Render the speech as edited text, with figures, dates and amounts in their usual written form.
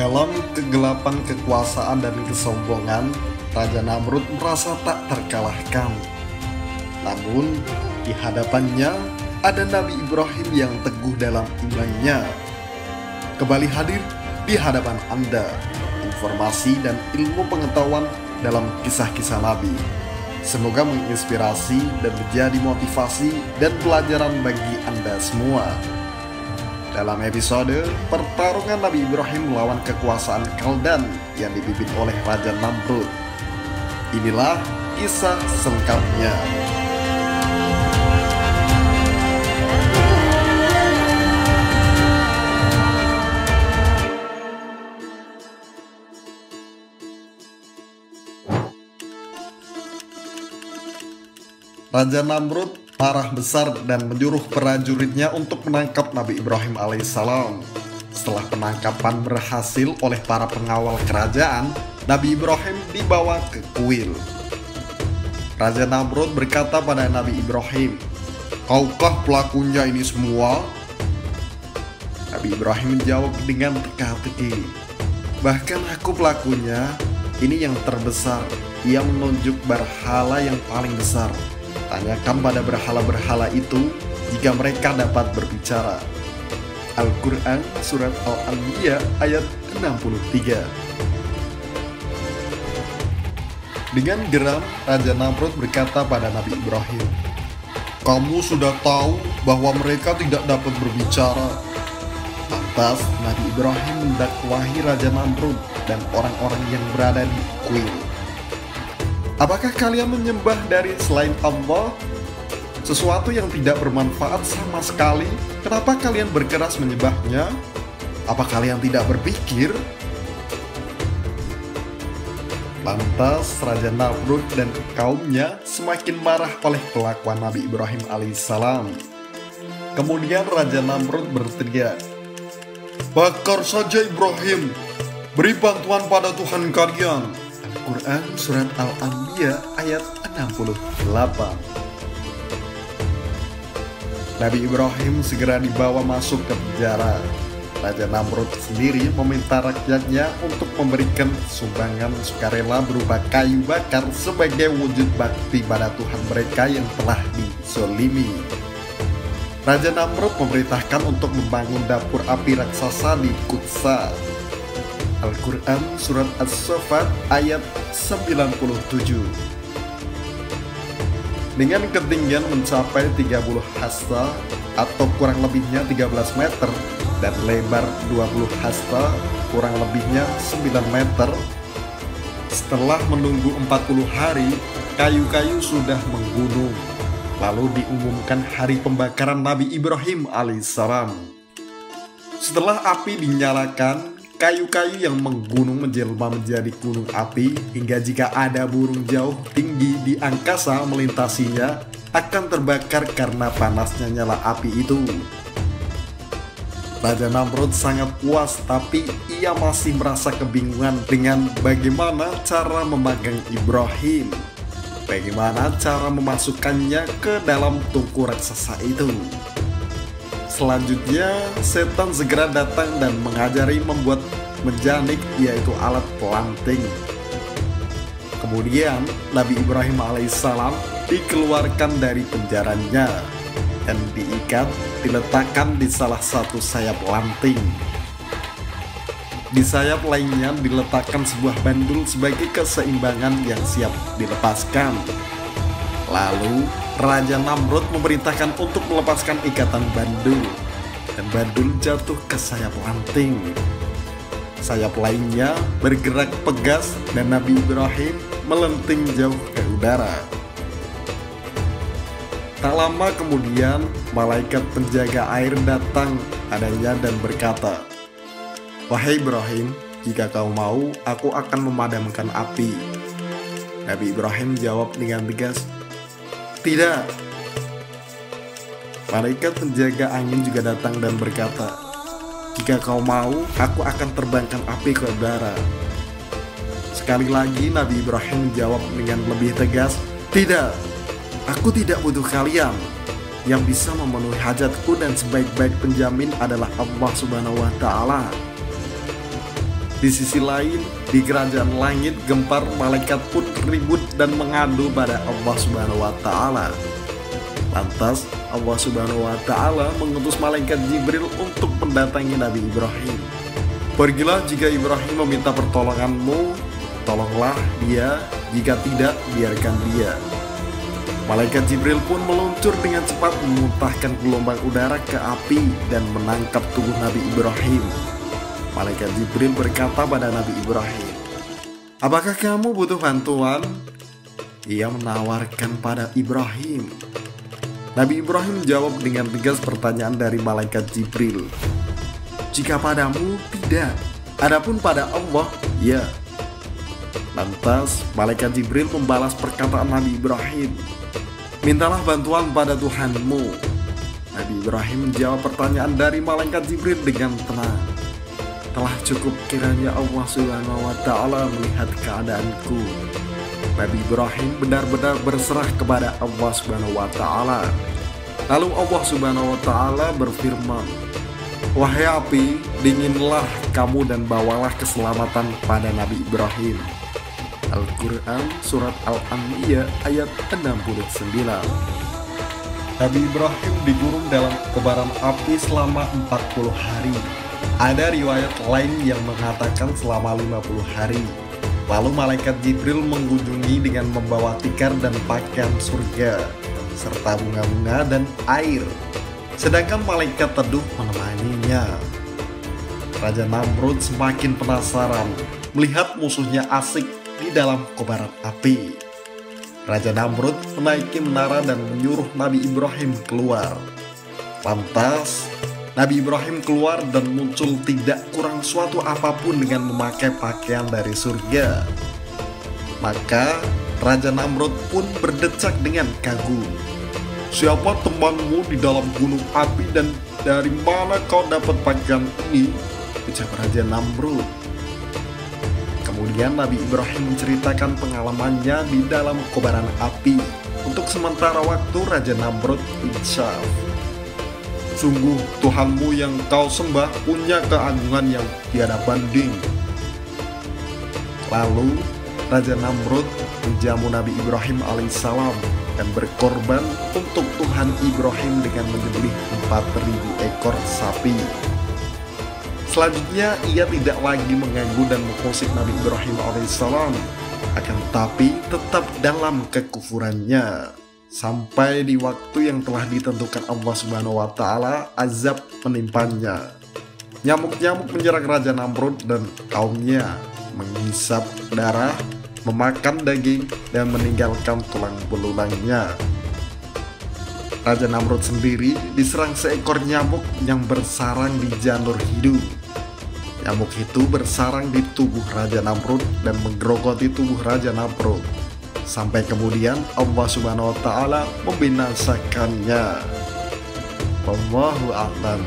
Dalam kegelapan kekuasaan dan kesombongan, Raja Namrud merasa tak terkalahkan. Namun, di hadapannya ada Nabi Ibrahim yang teguh dalam imannya. Kembali hadir di hadapan Anda, informasi dan ilmu pengetahuan dalam kisah-kisah Nabi. Semoga menginspirasi dan menjadi motivasi dan pelajaran bagi Anda semua. Dalam episode pertarungan Nabi Ibrahim melawan kekuasaan Kaldan yang dipimpin oleh Raja Namrud. Inilah kisah selengkapnya. Raja Namrud marah besar dan menyuruh prajuritnya untuk menangkap Nabi Ibrahim alaihissalam. Setelah penangkapan berhasil oleh para pengawal kerajaan, Nabi Ibrahim dibawa ke kuil. Raja Namrud berkata pada Nabi Ibrahim, "Kaukah pelakunya ini semua?" Nabi Ibrahim menjawab dengan teka-teki, "Bahkan aku pelakunya, ini yang terbesar." Ia menunjuk berhala yang paling besar. Tanyakan pada berhala-berhala itu jika mereka dapat berbicara. Al-Quran Surat Al-Anbiya ayat 63. Dengan geram, Raja Namrud berkata pada Nabi Ibrahim, "Kamu sudah tahu bahwa mereka tidak dapat berbicara." Lantas Nabi Ibrahim mendakwahi Raja Namrud dan orang-orang yang berada di kuil. "Apakah kalian menyembah dari selain Allah? Sesuatu yang tidak bermanfaat sama sekali? Kenapa kalian berkeras menyembahnya? Apa kalian tidak berpikir?" Lantas Raja Namrud dan kaumnya semakin marah oleh kelakuan Nabi Ibrahim alaihissalam. Kemudian Raja Namrud berteriak, "Bakar saja Ibrahim, beri bantuan pada Tuhan kalian." Al-Quran Surat Al-Anbiya ayat 68. Nabi Ibrahim segera dibawa masuk ke penjara. Raja Namrud sendiri meminta rakyatnya untuk memberikan sumbangan sukarela berupa kayu bakar sebagai wujud bakti pada Tuhan mereka yang telah dizolimi. Raja Namrud memerintahkan untuk membangun dapur api raksasa di Qudsa. Al-Quran Surat As-Saffat ayat 97. Dengan ketinggian mencapai 30 hasta atau kurang lebihnya 13 meter dan lebar 20 hasta kurang lebihnya 9 meter, setelah menunggu 40 hari, kayu-kayu sudah menggunung. Lalu diumumkan hari pembakaran Nabi Ibrahim alaihissalam. Setelah api dinyalakan, kayu-kayu yang menggunung menjelma menjadi gunung api hingga jika ada burung jauh tinggi di angkasa melintasinya akan terbakar karena panasnya nyala api itu. Raja Namrud sangat puas, tapi ia masih merasa kebingungan dengan bagaimana cara memegang Ibrahim. Bagaimana cara memasukkannya ke dalam tungku raksasa itu. Selanjutnya, setan segera datang dan mengajari membuat menjanik, yaitu alat pelanting. Kemudian, Nabi Ibrahim alaihissalam dikeluarkan dari penjaranya dan diletakkan di salah satu sayap lanting. Di sayap lainnya diletakkan sebuah bandul sebagai keseimbangan yang siap dilepaskan. Lalu, Raja Namrud memerintahkan untuk melepaskan ikatan bandul, dan bandul jatuh ke sayap lanting. Sayap lainnya bergerak pegas dan Nabi Ibrahim melenting jauh ke udara. Tak lama kemudian, malaikat penjaga air datang padanya dan berkata, "Wahai Ibrahim, jika kau mau, aku akan memadamkan api." Nabi Ibrahim jawab dengan tegas, "Tidak." Malaikat penjaga angin juga datang dan berkata, "Jika kau mau, aku akan terbangkan api ke udara." Sekali lagi Nabi Ibrahim menjawab dengan lebih tegas, "Tidak, aku tidak butuh kalian. Yang bisa memenuhi hajatku dan sebaik-baik penjamin adalah Allah Subhanahu wa Ta'ala." Di sisi lain, di kerajaan langit gempar malaikat pun ribut dan mengadu pada Allah Subhanahu wa Ta'ala. Lantas Allah Subhanahu wa Ta'ala mengutus malaikat Jibril untuk mendatangi Nabi Ibrahim. Pergilah jika Ibrahim meminta pertolonganmu, tolonglah dia, jika tidak, biarkan dia. Malaikat Jibril pun meluncur dengan cepat memuntahkan gelombang udara ke api dan menangkap tubuh Nabi Ibrahim. Malaikat Jibril berkata pada Nabi Ibrahim, "Apakah kamu butuh bantuan?" Ia menawarkan pada Ibrahim. Nabi Ibrahim jawab dengan tegas pertanyaan dari malaikat Jibril. "Jika padamu, tidak. Adapun pada Allah, ya." Lantas malaikat Jibril membalas perkataan Nabi Ibrahim, "Mintalah bantuan pada Tuhanmu." Nabi Ibrahim menjawab pertanyaan dari malaikat Jibril dengan tenang. "Telah cukup kiranya Allah Subhanahu wa Ta'ala melihat keadaanku." Nabi Ibrahim benar-benar berserah kepada Allah Subhanahu wa Ta'ala. Lalu Allah Subhanahu wa Ta'ala berfirman, "Wahai api, dinginlah kamu dan bawalah keselamatan pada Nabi Ibrahim." Al-Quran Surat Al-Anbiya ayat 69. Nabi Ibrahim digurung dalam kobaran api selama 40 hari. Ada riwayat lain yang mengatakan selama 50 hari. Lalu malaikat Jibril mengunjungi dengan membawa tikar dan pakaian surga, serta bunga-bunga dan air. Sedangkan malaikat teduh menemaninya. Raja Namrud semakin penasaran melihat musuhnya asik di dalam kobaran api. Raja Namrud menaiki menara dan menyuruh Nabi Ibrahim keluar. Lantas Nabi Ibrahim keluar dan muncul tidak kurang suatu apapun dengan memakai pakaian dari surga. Maka Raja Namrud pun berdecak dengan kagum. "Siapa temanmu di dalam gunung api dan dari mana kau dapat pakaian ini?" ucap Raja Namrud. Kemudian Nabi Ibrahim menceritakan pengalamannya di dalam kobaran api. Untuk sementara waktu Raja Namrud insyaf. "Sungguh Tuhanmu yang kau sembah punya keagungan yang tiada banding." Lalu Raja Namrud menjamu Nabi Ibrahim alaihissalam dan berkorban untuk Tuhan Ibrahim dengan menyembelih 4.000 ekor sapi. Selanjutnya ia tidak lagi mengganggu dan mengusik Nabi Ibrahim alaihissalam, akan tetapi tetap dalam kekufurannya. Sampai di waktu yang telah ditentukan Allah Subhanahu wa Ta'ala, azab menimpanya. Nyamuk-nyamuk menyerang Raja Namrud dan kaumnya, menghisap darah, memakan daging, dan meninggalkan tulang belulangnya. Raja Namrud sendiri diserang seekor nyamuk yang bersarang di janur hidung. Nyamuk itu bersarang di tubuh Raja Namrud dan menggerogoti tubuh Raja Namrud. Sampai kemudian Allah Subhanahu wa Ta'ala membinasakannya. Wallahu a'lam.